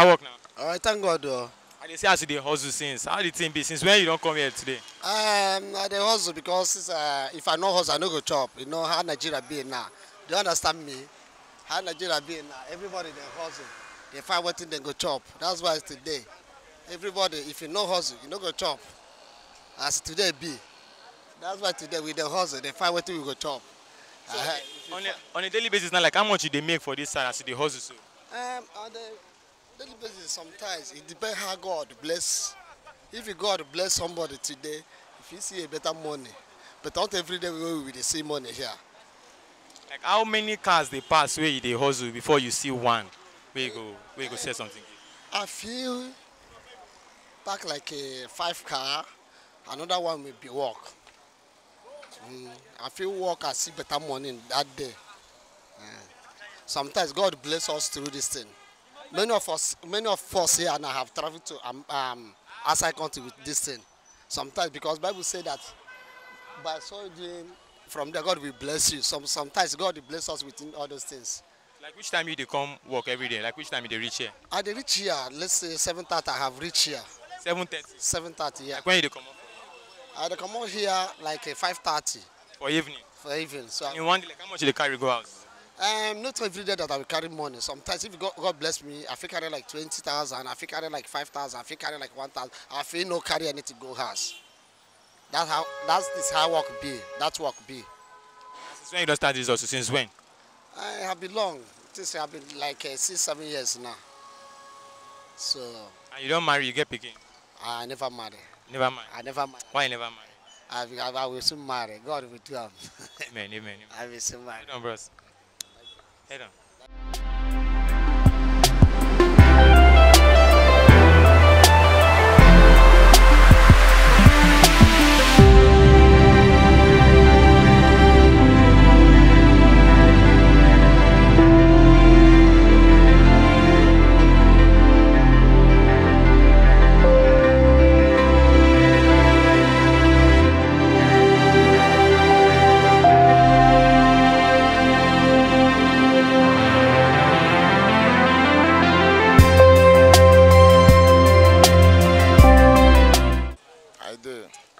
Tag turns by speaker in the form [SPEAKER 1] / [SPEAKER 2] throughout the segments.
[SPEAKER 1] I work now.
[SPEAKER 2] Alright, thank God.
[SPEAKER 1] I dey see as you dey hustle since. How the thing be since when you don't come here today?
[SPEAKER 2] I dey hustle because if I no hustle, I no go chop. You know how Nigeria be now. Do you understand me? How Nigeria be now. Everybody dey hustle. They find what they go chop. That's why it's today. Everybody, if you no hustle, you no go chop. As today be. That's why today we dey hustle. They find what we go chop.
[SPEAKER 1] So, on a daily basis now, like how much you dey make for this side as you dey hustle so?
[SPEAKER 2] On the daily basis, sometimes it depends how God bless. If God bless somebody today, if you see a better money, but not every day we will see money here.
[SPEAKER 1] Like how many cars they pass where you dey hustle before you see one where you go sell something?
[SPEAKER 2] I feel back like a 5 car, another one will be walk. I feel walk I see better money in that day. Sometimes God bless us through this thing. Many of us here and I have traveled to outside country with this thing. Sometimes because Bible say that by so doing from there God will bless you. Sometimes God will bless us within all those things.
[SPEAKER 1] Like which time you dey come work every day? Like which time you dey reach here?
[SPEAKER 2] I dey reach here, let's say 7:30 I have reached here.
[SPEAKER 1] 7:30.
[SPEAKER 2] 7:30, yeah.
[SPEAKER 1] Like when you dey come up?
[SPEAKER 2] I dey come out here like 5:30.
[SPEAKER 1] For evening?
[SPEAKER 2] For evening. So
[SPEAKER 1] in one day, like how much you dey carry go house?
[SPEAKER 2] Not every day that I will carry money. Sometimes if God bless me, I feel carry like 20,000, I feel carry like 5,000, I feel carry like 1,000. I feel no carry anything go house. That's how work be. That's work be.
[SPEAKER 1] Since when you don't start this also? Since when?
[SPEAKER 2] I have been long. Since I have been like 6-7 years now. So.
[SPEAKER 1] And you don't marry, you get pikin?
[SPEAKER 2] I never marry.
[SPEAKER 1] Never marry?
[SPEAKER 2] I never marry.
[SPEAKER 1] Why you never marry?
[SPEAKER 2] I will soon marry. God will do it.
[SPEAKER 1] Amen.
[SPEAKER 2] I will soon marry.
[SPEAKER 1] Head on, bros. Head on.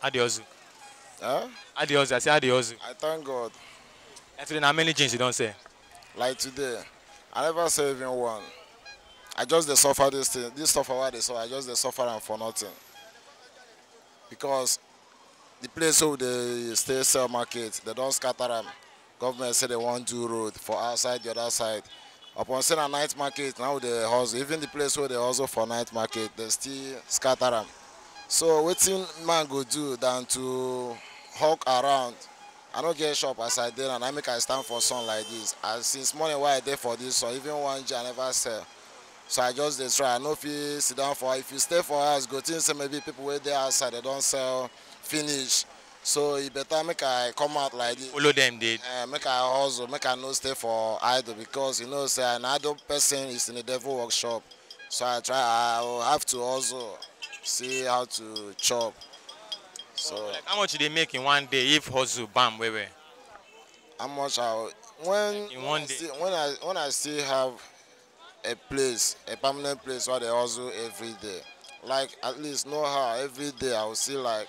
[SPEAKER 1] How the hustle?
[SPEAKER 3] Huh?
[SPEAKER 1] How the hustle? I say how the hustle.
[SPEAKER 3] I thank God.
[SPEAKER 1] And today, how many jeans you don't say?
[SPEAKER 3] Like today, I never say even one. I just dey suffer this thing. This suffer what they suffer, I just dey suffer am for nothing. Because the place where they stay sell market, they don't scatter them. Government say they want to do road for outside the other side. Upon saying a night market, now they hustle. Even the place where they hustle for night market, they still scatter them. So wetin man go do than to hawk around. I don't get shop as I did and I make I stand for sun like this. And since morning why I did for this, so even one day I never sell. So I just dey try. I know if you sit down for, if you stay for house, go think say maybe people wait there outside they don't sell finish. So it better make I come out like this.
[SPEAKER 1] Follow them, did.
[SPEAKER 3] Make I hustle, make I no stay for idle because you know say an idle person is in the devil workshop. So I will have to hustle. See how to chop. So
[SPEAKER 1] like how much they make in one day if hustle bam where?
[SPEAKER 3] How much
[SPEAKER 1] in one day?
[SPEAKER 3] When I still have a place, a permanent place where they hustle every day. Like at least know how every day I will see like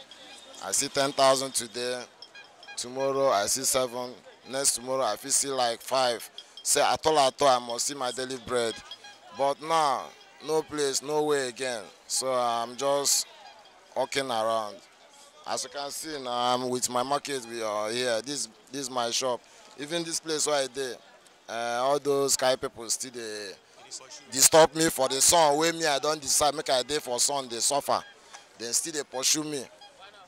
[SPEAKER 3] I see 10,000 today, tomorrow I see 7, next tomorrow I feel see like 5. Say at all I must see my daily bread. But now no place, no way again. So I'm just walking around. As you can see now, I'm with my market. We are here. This is my shop. Even this place where I did, all those sky people still they disturb me for the sun. Where me I don't decide make I day for sun. They suffer. Then still they pursue me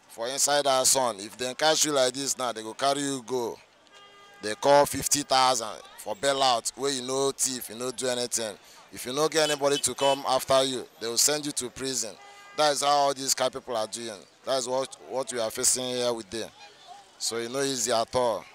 [SPEAKER 3] for inside that sun. If they catch you like this now, they go carry you go. They call 50,000 for bailout. Where you know thief, you know do anything. If you don't get anybody to come after you, they will send you to prison. That is how all these kind people are doing. That is what we are facing here with them. So you know easy at all.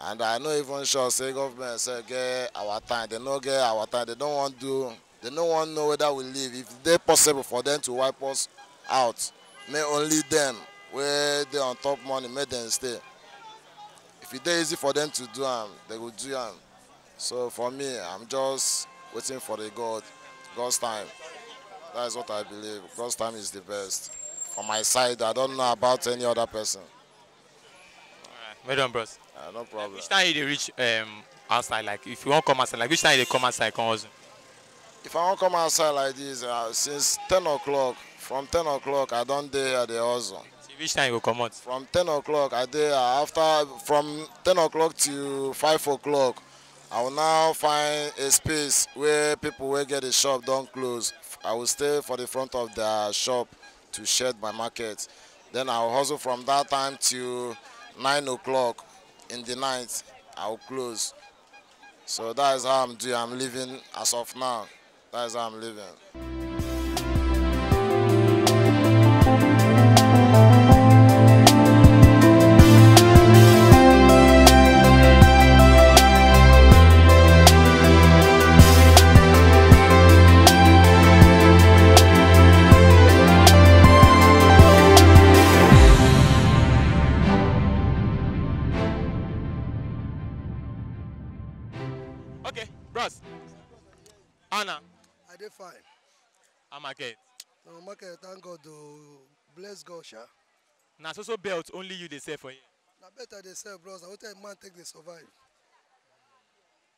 [SPEAKER 3] And I know even sure say government say get our time. They don't get our time. They don't want to know whether we live. If they possible for them to wipe us out, may only them where they on top money, make them stay. If it's easy for them to do they will do them. So for me, I'm just waiting for the God God's time. That is what I believe. God's time is the best. On my side, I don't know about any other person.
[SPEAKER 1] Alright, well done, bros.
[SPEAKER 3] No problem.
[SPEAKER 1] Which time you dey reach outside? Like if you want come outside, like which time you dey come outside come hustle?
[SPEAKER 3] If I want to come outside like this, since 10 o'clock, from 10 o'clock, I don't dare at the hustle.
[SPEAKER 1] See which time you go come out?
[SPEAKER 3] From 10 o'clock, I there after, from 10 o'clock to 5 o'clock, I will now find a space where people will get the shop don't close. I will stay for the front of the shop to shed my market. Then I will hustle from that time to 9 o'clock in the night. I will close. So that is how I'm doing. I'm living as of now. That is how I'm living.
[SPEAKER 1] Okay, bros. Anna,
[SPEAKER 2] I did fine.
[SPEAKER 1] I'm market.
[SPEAKER 2] No market, thank God, bless God, sha.
[SPEAKER 1] Now so belt only you they sell for you.
[SPEAKER 2] Now better they sell, bros. I will tell a man take they survive.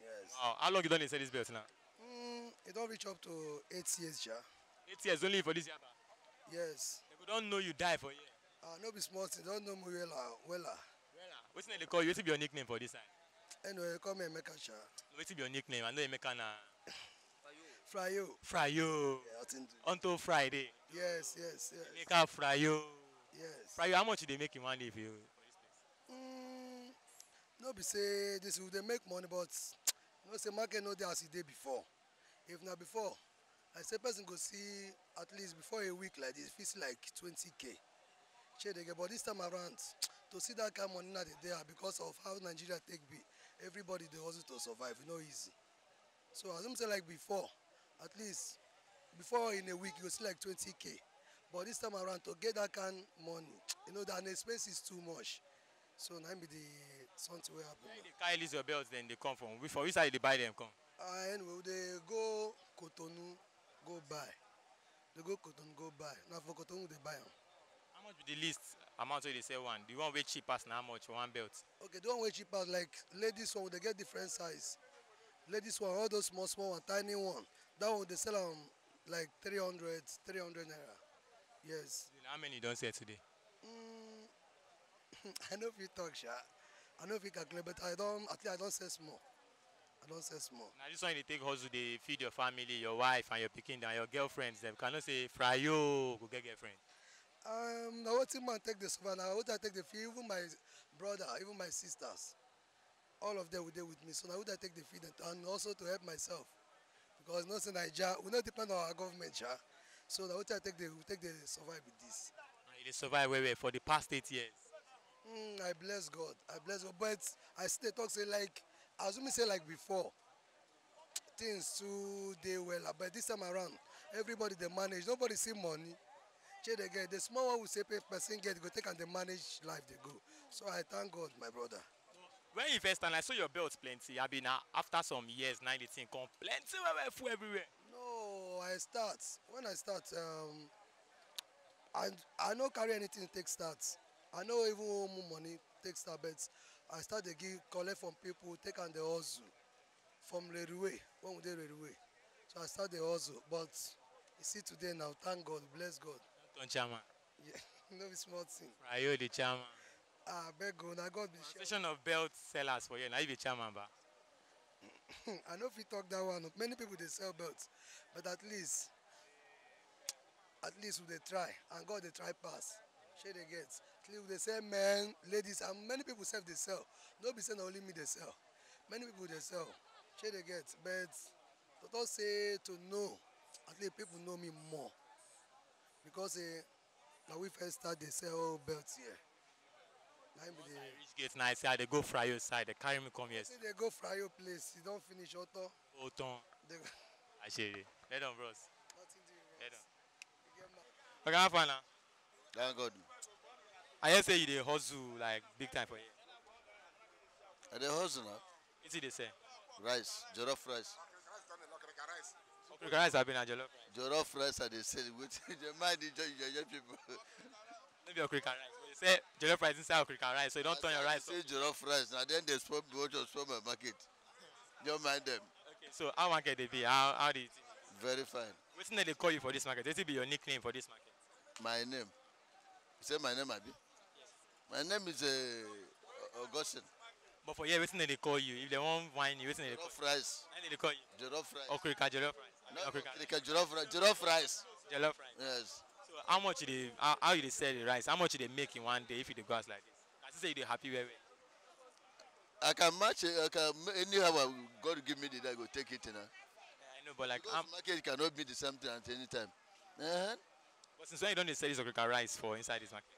[SPEAKER 2] Yes.
[SPEAKER 1] Wow, how long you done they sell this belt now?
[SPEAKER 2] It don't reach up to 8 years, sha.
[SPEAKER 1] 8 years only for this Yaba.
[SPEAKER 2] Yes.
[SPEAKER 1] They don't know you die for you.
[SPEAKER 2] No be small thing, don't know me well.
[SPEAKER 1] What's name they call you? What's be your nickname for this side?
[SPEAKER 2] Anyway, call me Emeka, sha.
[SPEAKER 1] What's be your nickname? I know Emeka na
[SPEAKER 2] Fryo.
[SPEAKER 1] Fryo.
[SPEAKER 2] Yeah, nothing to.
[SPEAKER 1] Until Friday.
[SPEAKER 2] Yes.
[SPEAKER 1] Emeka Fryo.
[SPEAKER 2] Yes.
[SPEAKER 1] Fryo, how much they make in one day for you for this place?
[SPEAKER 2] No be say this will they make money, but no say market no dey as e dey before. If not before, I say person go see at least before a week like this, feels like 20K. Shey dey get, but this time around, to see that kind of money na dey there because of how Nigeria take be, everybody dey hustle to survive, e no easy. So as I'm say like before, at least before in a week you go see like 20K. But this time around to get that kind of money, the expense is too much. So now be the something will happen.
[SPEAKER 1] Where they carry these your belts then they come from? For which side they buy them come?
[SPEAKER 2] Anyway, they go Cotonou, go buy. They go Cotonou, go buy. Now for Cotonou they buy them.
[SPEAKER 1] How much be the least amount wey they sell one? The one way cheap pass now how much for one belt?
[SPEAKER 2] Okay, the one way cheaper, like ladies one, they get different size. Ladies one, all those small one, tiny one. That one they sell them like 300 naira. Yes.
[SPEAKER 1] How many you don't sell today?
[SPEAKER 2] I know if you talk, sha. I know if you calculate, but I don't sell small. I don't say small.
[SPEAKER 1] Now this one they take hustle, they feed your family, your wife and your pikin and your girlfriends. Them cannot say Fryo go get girlfriend.
[SPEAKER 2] Now what man take the survive? Now what I take the feed, even my brother, even my sisters, all of them were there with me. So now what I take the feed and also to help myself. Because not in Nigeria, we not depend on our government, sha. So now what I take the survive with this.
[SPEAKER 1] And they survive where for the past 8 years.
[SPEAKER 2] I bless God. But I still talk say like as we say like before, things too they well. But this time around, everybody they manage. Nobody see money. They get the small one we say person get go take and they manage life they go. So I thank God, my brother.
[SPEAKER 1] When you first time I saw your belts plenty. I mean after some years, 19 come plenty full everywhere.
[SPEAKER 2] No, when I start, I no carry anything take start. I know even more money take start, but I start to collect from people, take on the hustle from railway when we did railway. So I start the hustle, but you see today now, thank God, bless God.
[SPEAKER 1] Don't chairman.
[SPEAKER 2] Yeah, no be small thing.
[SPEAKER 1] Fryo the chairman.
[SPEAKER 2] Beg God, now God be
[SPEAKER 1] Association of belt sellers for you. Now you be chairman, ba.
[SPEAKER 2] I know if you talk that one, many people they sell belts, but at least we they try, and God they try pass. Share they get. At least they sell men, ladies, and many people they sell. Don't be saying only me they sell. Many people they sell. Share they get. But to don't say to know, at least people know me more. Because now we first start they sell belts here. Now be the
[SPEAKER 1] Rich gate nice. I they go Fryo side. They carry me come here.
[SPEAKER 2] see they go Fryo place. You don't finish auto.
[SPEAKER 1] Oton.
[SPEAKER 2] They
[SPEAKER 1] I say it. Let them bros.
[SPEAKER 2] nothing to do.
[SPEAKER 1] Let them.
[SPEAKER 2] You get mad.
[SPEAKER 1] Okay, how far now?
[SPEAKER 4] Thank God.
[SPEAKER 1] I hear say you dey hustle like big time for you.
[SPEAKER 4] I dey hustle now.
[SPEAKER 1] Wetin they say?
[SPEAKER 4] Rice, jollof rice.
[SPEAKER 1] Okra rice have been a jollof rice.
[SPEAKER 4] Jollof rice and they sell it. The mind enjoy people.
[SPEAKER 1] Maybe okra rice. But they say jollof rice inside okra rice, so you don't turn your rice
[SPEAKER 4] Say
[SPEAKER 1] off.
[SPEAKER 4] jollof rice. Now then they spoil me what to spoil my market. Don't mind them.
[SPEAKER 1] Okay, so how market they be? How do you think?
[SPEAKER 4] Very fine.
[SPEAKER 1] What's name they call you for this market? What will be your nickname for this market?
[SPEAKER 4] My name. You say my name, Abi? My name is Augustine.
[SPEAKER 1] But for here, what's name they call you? If they want wine, what's name they call
[SPEAKER 4] Jollof rice.
[SPEAKER 1] you? How they call you?
[SPEAKER 4] Jollof rice.
[SPEAKER 1] Okra jollof rice.
[SPEAKER 4] No,
[SPEAKER 1] Okra
[SPEAKER 4] like a jollof rice. Jollof rice.
[SPEAKER 1] jollof rice.
[SPEAKER 4] Yes.
[SPEAKER 1] So how much they how you dey sell the rice? How much you dey make in one day if you dey go out like this? As you say you dey happy well well.
[SPEAKER 4] I can match it. I can anyhow. God give me the day. I go take it. You know.
[SPEAKER 1] Yeah, I know, but like
[SPEAKER 4] Because market cannot be the same thing at any time.
[SPEAKER 1] but since when you don't dey sell this okra rice for inside this market?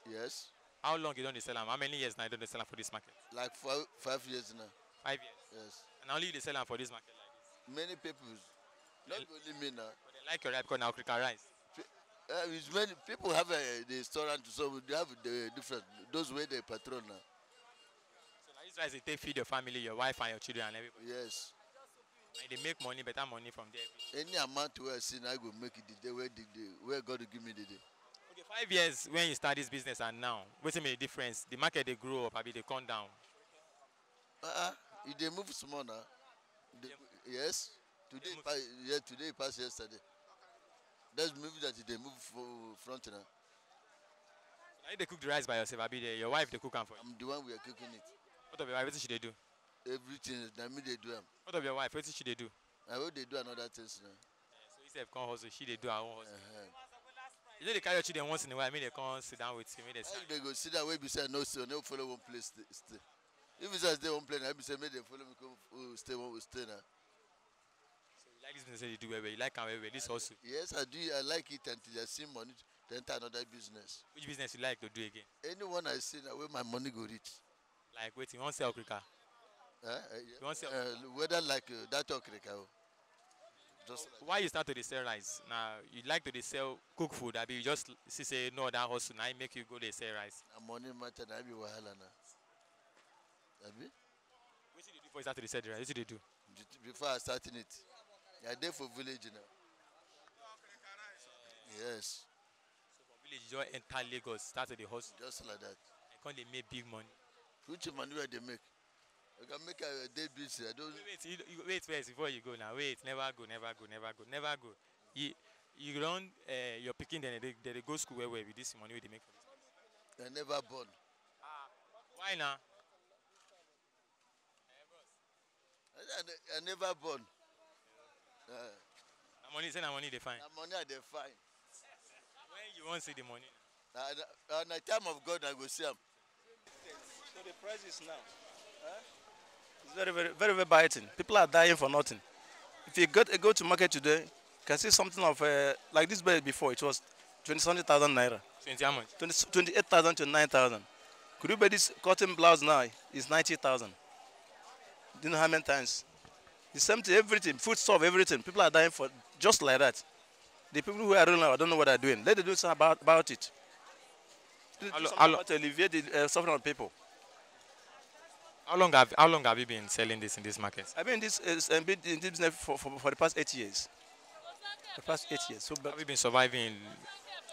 [SPEAKER 4] Yes.
[SPEAKER 1] How long you don't dey sell am? How many years now you don't dey sell am for this market?
[SPEAKER 4] Like 5 years now.
[SPEAKER 1] 5 years.
[SPEAKER 4] Yes.
[SPEAKER 1] And only you dey sell am for this market like this.
[SPEAKER 4] Many people, not only me now.
[SPEAKER 1] But they like your rice because na okra rice.
[SPEAKER 4] It's many people have the restaurant, so they have the different. Those way they patrol now.
[SPEAKER 1] So na this rice dey take feed your family, your wife and your children and everybody.
[SPEAKER 4] Yes.
[SPEAKER 1] And they make money, better money from there.
[SPEAKER 4] Any amount where I see, I go make it the day where God will give me the day.
[SPEAKER 1] Okay, 5 years when you start this business and now, wetin be the difference? The market they grow up, abi they come down.
[SPEAKER 4] They move small now. Yes. Today passed yesterday. That's movie that they move for front now.
[SPEAKER 1] Now you dey cook the rice by yourself, abi your wife dey cook am for you.
[SPEAKER 4] I'm the one we are cooking it.
[SPEAKER 1] What of your wife? Wetin she dey do?
[SPEAKER 4] Everything is na me they do them.
[SPEAKER 1] What of your wife? Wetin she dey do?
[SPEAKER 4] I hope they do another things now.
[SPEAKER 1] So you sef come hustle, she dey do her own hustle. You know they carry your children once in a while, make they come sit down with you, make they
[SPEAKER 4] How
[SPEAKER 1] start.
[SPEAKER 4] they go sit down where beside no stay, no follow one place stay. If it's stay one place, I be say make them follow me come stay one we stay now.
[SPEAKER 1] So you like this business you do well, you like am well, this hustle.
[SPEAKER 4] Yes, I do. I like it until I see money to enter another business.
[SPEAKER 1] Which business you like to do again?
[SPEAKER 4] Anyone I see now where my money go reach.
[SPEAKER 1] Like waiting, you want sell okra? You want sell?
[SPEAKER 4] Whether like that or krika. Just like
[SPEAKER 1] Why you start to dey sell rice? Now you like to dey sell cook food, abi you just see say no that hustle now make you go dey sell rice.
[SPEAKER 4] money matter, I be wahala now. Abi?
[SPEAKER 1] Wetin you do before you start to dey sell the rice? Wetin you dey do?
[SPEAKER 4] Before I starting it, I there for village now. Yes,
[SPEAKER 1] So from village you just enter Lagos, start to dey hustle,
[SPEAKER 4] just like that.
[SPEAKER 1] and come dey make big money.
[SPEAKER 4] Which money where they make? I can make a day busy. I don't.
[SPEAKER 1] Wait first before you go now. Wait, never go. You run your pikin then they go school where with this money wey they make for this.
[SPEAKER 4] I never born.
[SPEAKER 1] Why now?
[SPEAKER 4] I never born.
[SPEAKER 1] Na money say na money they find.
[SPEAKER 4] The money I dey find.
[SPEAKER 1] When you wan see the money?
[SPEAKER 4] On the time of God, I go see him.
[SPEAKER 5] So the price is now. It's very biting. People are dying for nothing. If you go to market today, you can see something of like this bed before. It was 20,000 naira.
[SPEAKER 1] 20 how much?
[SPEAKER 5] 28,000 to 9,000. Could you buy this cotton blouse now? It's 90,000. Do you know how many times? The same thing, everything, food stuff, everything. People are dying for just like that. The people who are ruling, I don't know what they're doing. Let them do something about it. Do something about to alleviate the suffering of people.
[SPEAKER 1] How long have you been selling this in this market?
[SPEAKER 5] I've been in this business for the past 8 years. The past 8 years. So,
[SPEAKER 1] Have you been surviving?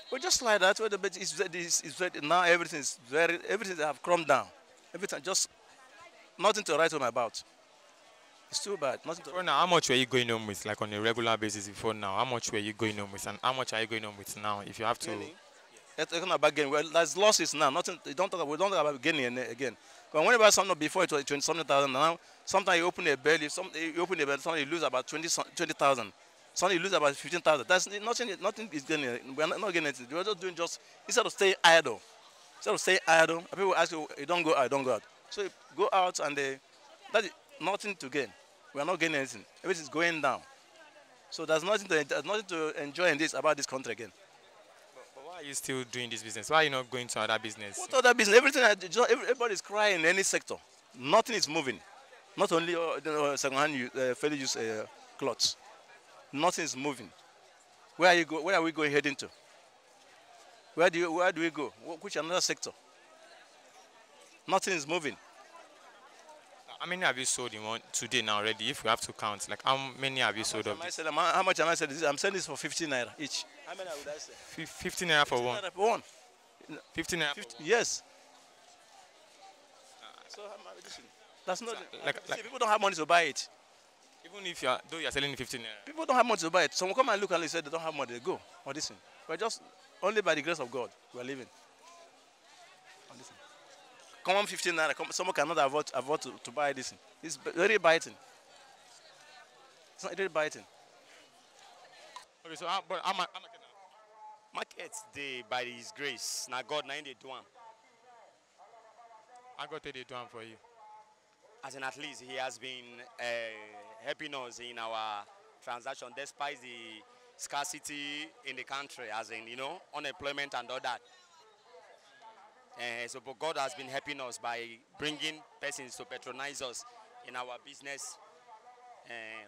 [SPEAKER 5] but just like that, where the bed is very, now everything have crumbed down. Everything just nothing to write home about. It's too bad. Nothing to.
[SPEAKER 1] Before now, how much were you going home with, like on a regular basis before now? How much were you going home with, and how much are you going home with now? If you have to,
[SPEAKER 5] Let's talk about gain. Well, there's losses now. Nothing. We don't talk about gaining again. But when you buy something before it was 20,000. Now, sometimes you open a bell. You open a bell, sometimes you lose about 20,000. Sometimes you lose about 15,000. That's nothing. Nothing is gaining. We are not getting anything. We are just doing instead of staying idle. People ask you, you don't go out, don't go out. So you go out and that is nothing to gain. We are not gaining anything. Everything is going down. So there's nothing to enjoy in this about this country again.
[SPEAKER 1] but why are you still doing this business? Why are you not going to other business?
[SPEAKER 5] What other business? Everybody is crying in any sector. Nothing is moving. Not only second-hand fairly used clothes. Nothing is moving. Where are we going heading to? Where do we go? Which another sector? Nothing is moving.
[SPEAKER 1] How many have you sold in one today now already? If you have to count, like how many have you sold of this?
[SPEAKER 5] How much am I selling this? I'm selling this for 15 naira each. How many would I say?
[SPEAKER 1] 15 naira for
[SPEAKER 5] 15
[SPEAKER 1] one.
[SPEAKER 5] naira for one.
[SPEAKER 1] 15 naira.
[SPEAKER 5] 50, yes. So listen, that's not. See, people don't have money to buy it.
[SPEAKER 1] Even if you are, though you are selling 15 naira.
[SPEAKER 5] People don't have money to buy it. Someone come and look and they say they don't have money. They go or this thing. But just only by the grace of God we are living. Common 15 naira. Someone cannot afford to buy this thing. It's very biting. It's not really biting.
[SPEAKER 1] Okay, so how much?
[SPEAKER 6] Market day by His grace. Now God, now they do am.
[SPEAKER 1] I got they do for you.
[SPEAKER 6] As in, at least He has been helping us in our transaction despite the scarcity in the country, as in, unemployment and all that. But God has been helping us by bringing persons to patronize us in our business.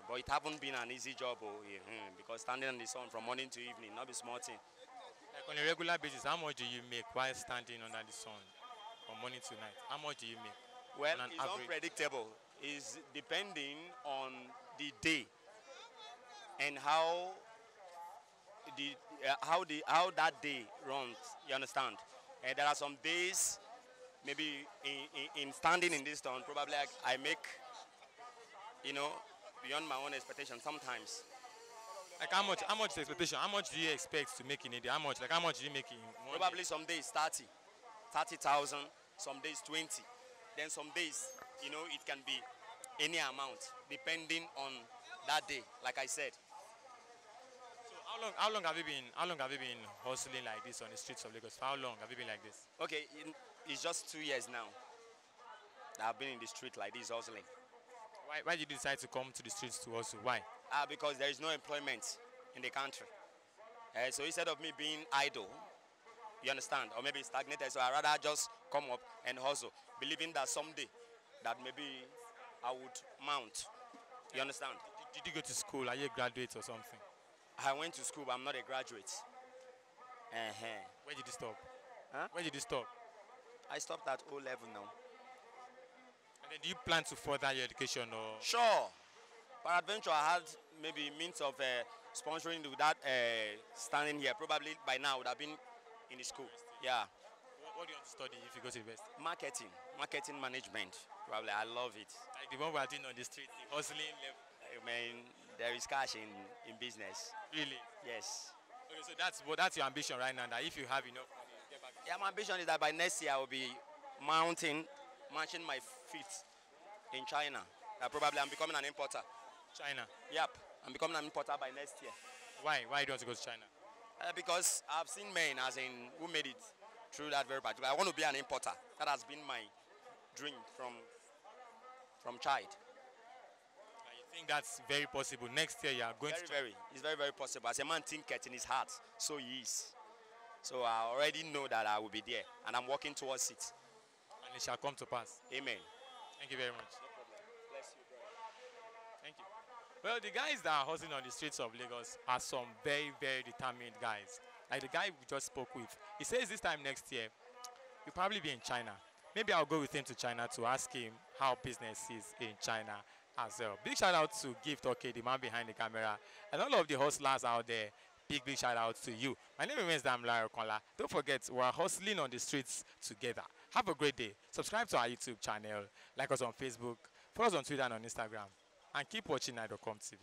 [SPEAKER 6] But it haven't been an easy job because standing in the sun from morning to evening, not be small thing.
[SPEAKER 1] Like on a regular basis, how much do you make while standing under the sun from morning to night? How much do you make?
[SPEAKER 6] Well,
[SPEAKER 1] on an
[SPEAKER 6] it's
[SPEAKER 1] average?
[SPEAKER 6] unpredictable. It's depending on the day and how that day runs. You understand? And there are some days, maybe in standing in this town, probably I make, beyond my own expectation sometimes.
[SPEAKER 1] Like how much the expectation? How much do you expect to make in a day? How much do you make in one
[SPEAKER 6] Probably
[SPEAKER 1] day?
[SPEAKER 6] some days 30,000, some days 20. Then some days, it can be any amount depending on that day, like I said.
[SPEAKER 1] So how long have you been hustling like this on the streets of Lagos? How long have you been like this?
[SPEAKER 6] Okay, it's just 2 years now that I've been in the street like this hustling.
[SPEAKER 1] Why did you decide to come to the streets to hustle? Why?
[SPEAKER 6] Because there is no employment in the country. So instead of me being idle, you understand, or maybe stagnated, so I rather just come up and hustle, believing that someday that maybe I would mount. You understand?
[SPEAKER 1] Did you go to school? Are you a graduate or something?
[SPEAKER 6] I went to school, but I'm not a graduate.
[SPEAKER 1] Where did you stop?
[SPEAKER 6] Huh?
[SPEAKER 1] Where did you stop?
[SPEAKER 6] I stopped at O level now.
[SPEAKER 1] And then do you plan to further your education or?
[SPEAKER 6] Sure. But adventure, I had maybe means of sponsoring without standing here. Probably by now I would have been in the school. Yeah.
[SPEAKER 1] What do you want to study if you go to university?
[SPEAKER 6] Marketing management. Probably, I love it.
[SPEAKER 1] Like the one we are doing on the street, the hustling level.
[SPEAKER 6] I mean, there is cash in business.
[SPEAKER 1] Really?
[SPEAKER 6] Yes.
[SPEAKER 1] Okay, so that's your ambition right now. That if you have enough money, you get back.
[SPEAKER 6] Yeah, my ambition is that by next year I will be matching my feet in China. Probably I'm becoming an importer.
[SPEAKER 1] China.
[SPEAKER 6] Yep, I'm becoming an importer by next year.
[SPEAKER 1] Why? Why do you want to go to China?
[SPEAKER 6] Because I've seen men, as in, who made it through that very particular. I want to be an importer. That has been my dream from child.
[SPEAKER 1] And you think that's very possible? Next year you are going to.
[SPEAKER 6] It's very, very possible. As a man thinketh in his heart, so he is. So I already know that I will be there, and I'm working towards it.
[SPEAKER 1] And it shall come to pass.
[SPEAKER 6] Amen.
[SPEAKER 1] Thank you very much.
[SPEAKER 6] No problem. Bless you, brother.
[SPEAKER 1] Thank you. Well, the guys that are hustling on the streets of Lagos are some very, very determined guys. Like the guy we just spoke with. He says this time next year, he'll probably be in China. Maybe I'll go with him to China to ask him how business is in China as well. Big shout out to Gift OK, the man behind the camera, and all of the hustlers out there. Big shout out to you. My name is Damla Okola. Don't forget, we're hustling on the streets together. Have a great day. Subscribe to our YouTube channel. Like us on Facebook. Follow us on Twitter and on Instagram. And keep watching Night.com TV.